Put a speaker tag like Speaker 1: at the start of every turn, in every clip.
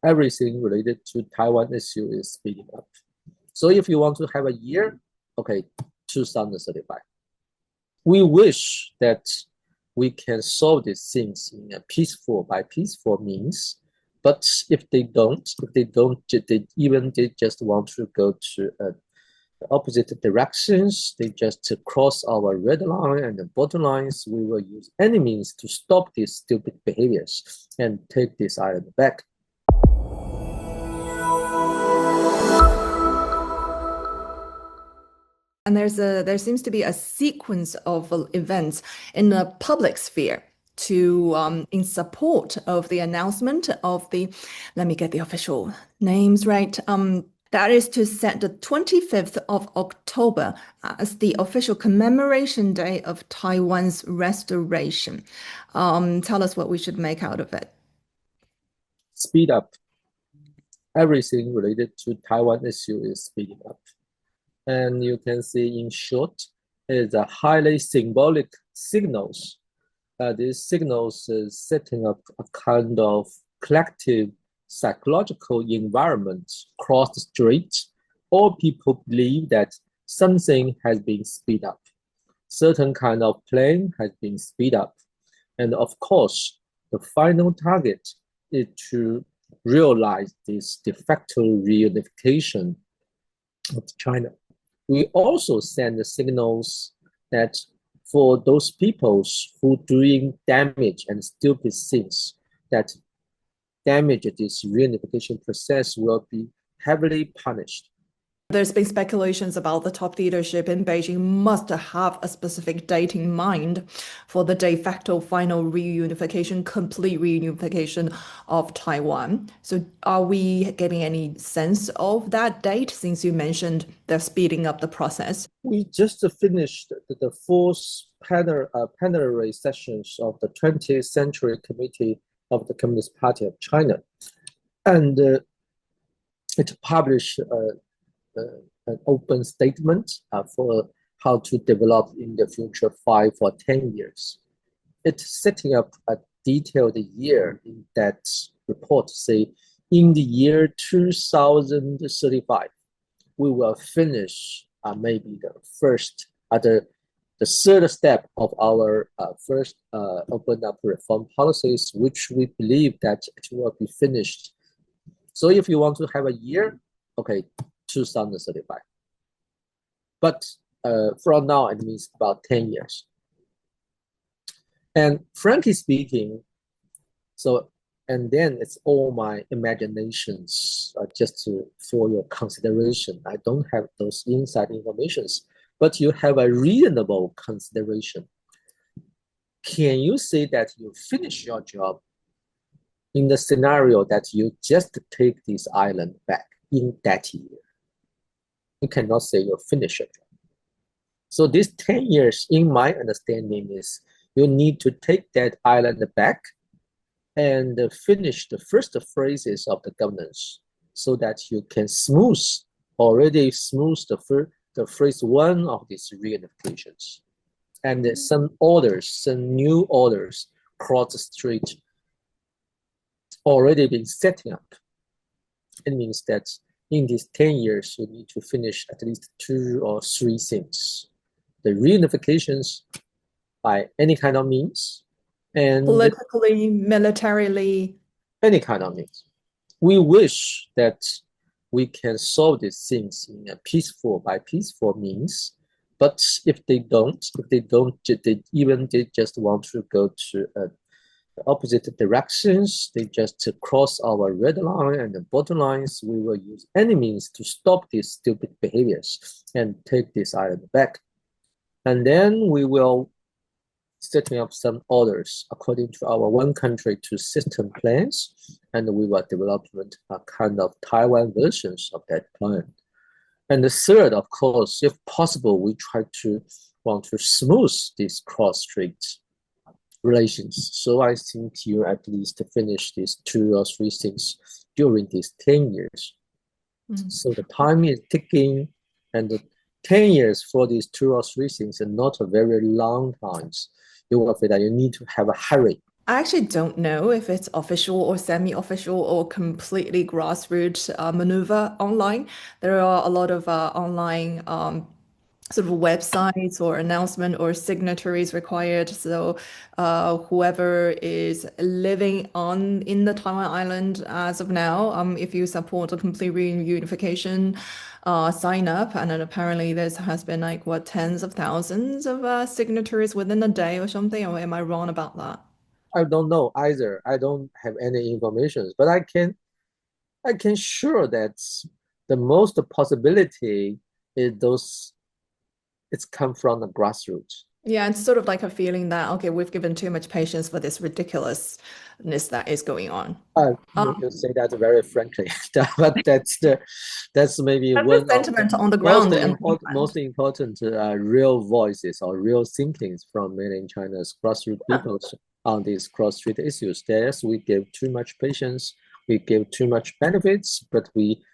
Speaker 1: everything related to Taiwan issue is speeding up. So if you want to have a year, okay, 2035. We wish that we can solve these things in a by peaceful means. But if they don't, they just want to go to opposite directions, they just cross our red line and the border lines. We will use any means to stop these stupid behaviors and take this island back.
Speaker 2: And there seems to be a sequence of events in the public sphere in support of the announcement of let me get the official names right. That is to set the 25th of October as the official commemoration day of Taiwan's restoration. Tell us what we should make out of it.
Speaker 1: Speed up. Everything related to Taiwan issue is speeding up. And you can see in short, is a highly symbolic signals. These signals is setting up a kind of collective psychological environment cross-strait. All people believe that something has been speed up. Certain kind of plan has been speed up. And of course, the final target is to realize this de facto reunification of China. We also send the signals that for those peoples who doing damage and stupid things, that damage this reunification process will be heavily punished.
Speaker 2: There's been speculations about the top leadership in Beijing must have a specific date in mind for the de facto final reunification, complete reunification of Taiwan. So are we getting any sense of that date since you mentioned they're speeding up the process?
Speaker 1: We just finished the fourth plenary sessions of the 20th Century Committee of the Communist Party of China. And it published an open statement for how to develop in the future 5 or 10 years. It's setting up a detailed year in that report, say in the year 2035, we will finish maybe the third step of our first open up reform policies, which we believe that it will be finished. So if you want to have a year, okay, 2035. But from now, it means about 10 years. And frankly speaking, and then it's all my imaginations just for your consideration. I don't have those inside informations, but you have a reasonable consideration. Can you say that you finish your job in the scenario that you just take this island back in that year? You cannot say you finish it. So this 10 years, in my understanding, is you need to take that island back and finish the first phases of the governance so that you can already smooth the phase one of these reunifications. And some new orders cross-strait already been setting up. It means that in these 10 years, you need to finish at least 2 or 3 things. The reunifications by any kind of means. And
Speaker 2: politically, militarily.
Speaker 1: Any kind of means. We wish that we can solve these things in a by peaceful means. But if they don't, they just want to go to opposite directions, they just cross our red line and the border lines. We will use any means to stop these stupid behaviors and take this island back. And then we will setting up some orders according to our one country, two system plans, and we will develop a kind of Taiwan versions of that plan. And the third, of course, if possible, we want to smooth these cross-strait relations. So I think you at least finish these 2 or 3 things during these 10 years. So the time is ticking, and the 10 years for these 2 or 3 things are not a very long times. You will feel that you need to have a hurry.
Speaker 2: I actually don't know if it's official or semi-official or completely grassroots maneuver online. There are a lot of online sort of websites or announcement or signatories required. So whoever is living on in the Taiwan island as of now, if you support a complete reunification, sign up. And then apparently this has been like what tens of thousands of signatories within a day or something. Or am I wrong about that?
Speaker 1: I don't know either. I don't have any information, but I can sure that the most possibility is those it's come from the grassroots.
Speaker 2: Yeah, it's sort of like a feeling that okay, we've given too much patience for this ridiculousness that is going on.
Speaker 1: You say that very frankly, but that's maybe
Speaker 2: That's the
Speaker 1: one of the
Speaker 2: sentiment on the
Speaker 1: most
Speaker 2: ground in
Speaker 1: important
Speaker 2: England.
Speaker 1: real voices or real thinkings from mainland China's grassroots
Speaker 2: Yeah.
Speaker 1: peoples on these cross-strait issues. Yes, we give too much patience, we give too much benefits, but we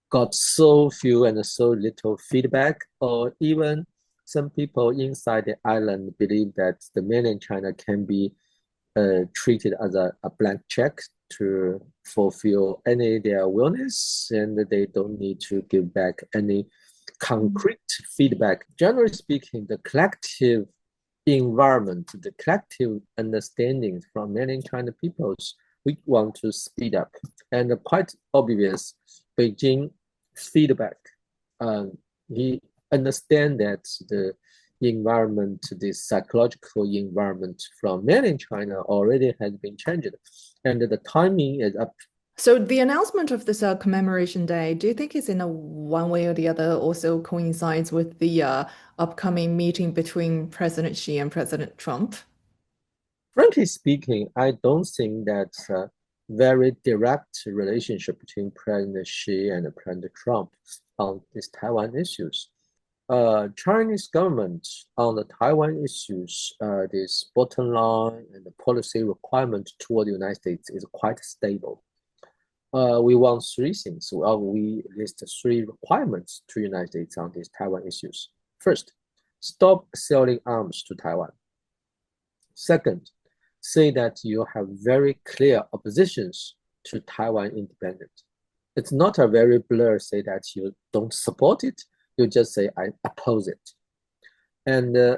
Speaker 1: got so few and so little feedback, or even some people inside the island believe that the mainland China can be treated as a blank check to fulfill any their wellness, and they don't need to give back any concrete feedback. Generally speaking, the collective environment, the collective understanding from mainland China peoples, we want to speed up. And quite obvious, Beijing feedback. He understand that the environment, the psychological environment from mainland China already has been changed, and the timing is up.
Speaker 2: So the announcement of this commemoration day, do you think it's in a one way or the other also coincides with the upcoming meeting between President Xi and President Trump?
Speaker 1: Frankly speaking, I don't think that's a very direct relationship between President Xi and President Trump on these Taiwan issues. Chinese government on the Taiwan issues, this bottom line and the policy requirement toward the United States is quite stable. We want three things. Well, we list three requirements to the United States on these Taiwan issues. First, stop selling arms to Taiwan. Second, say that you have very clear oppositions to Taiwan independence. It's not a very blur say that you don't support it. You just say I oppose it. And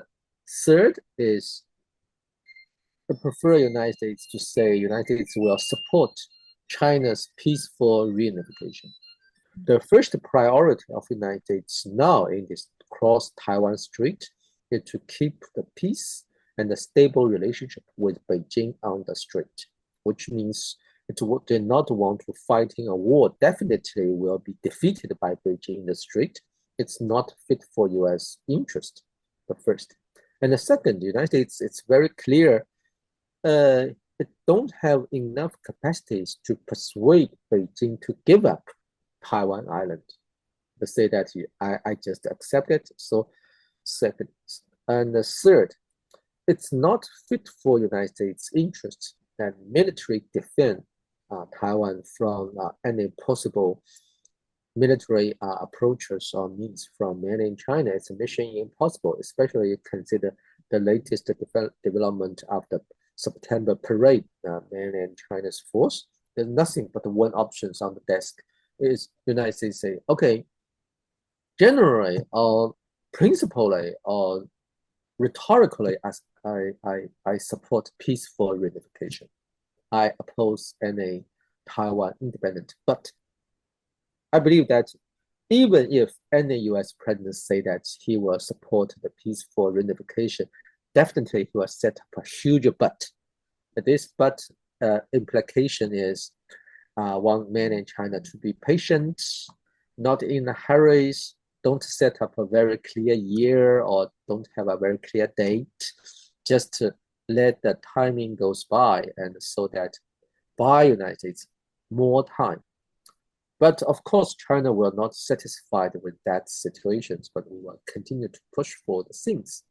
Speaker 1: third is I prefer United States to say United States will support China's peaceful reunification. The first priority of the United States now in this cross Taiwan Strait is to keep the peace and a stable relationship with Beijing on the strait, which means it did not want to fighting a war definitely will be defeated by Beijing in the strait. It's not fit for U.S. interest, the first. And the second, the United States, it's very clear it don't have enough capacities to persuade Beijing to give up Taiwan Island. To say that I just accept it. So second. And the third, it's not fit for United States interests that military defend Taiwan from any possible military approaches or means from mainland China. It's a mission impossible, especially consider the latest development of the September parade, mainland China's force. There's nothing but one option on the desk. Is United States say, okay, generally or principally or rhetorically, as I support peaceful reunification. I oppose any Taiwan independence, but I believe that even if any U.S. president say that he will support the peaceful reunification, definitely he will set up a huge but. This but implication is want mainland China to be patient, not in a hurry, don't set up a very clear year or don't have a very clear date, just to let the timing goes by and so that buy United States more time. But of course, China will not satisfied with that situations, but we will continue to push for the things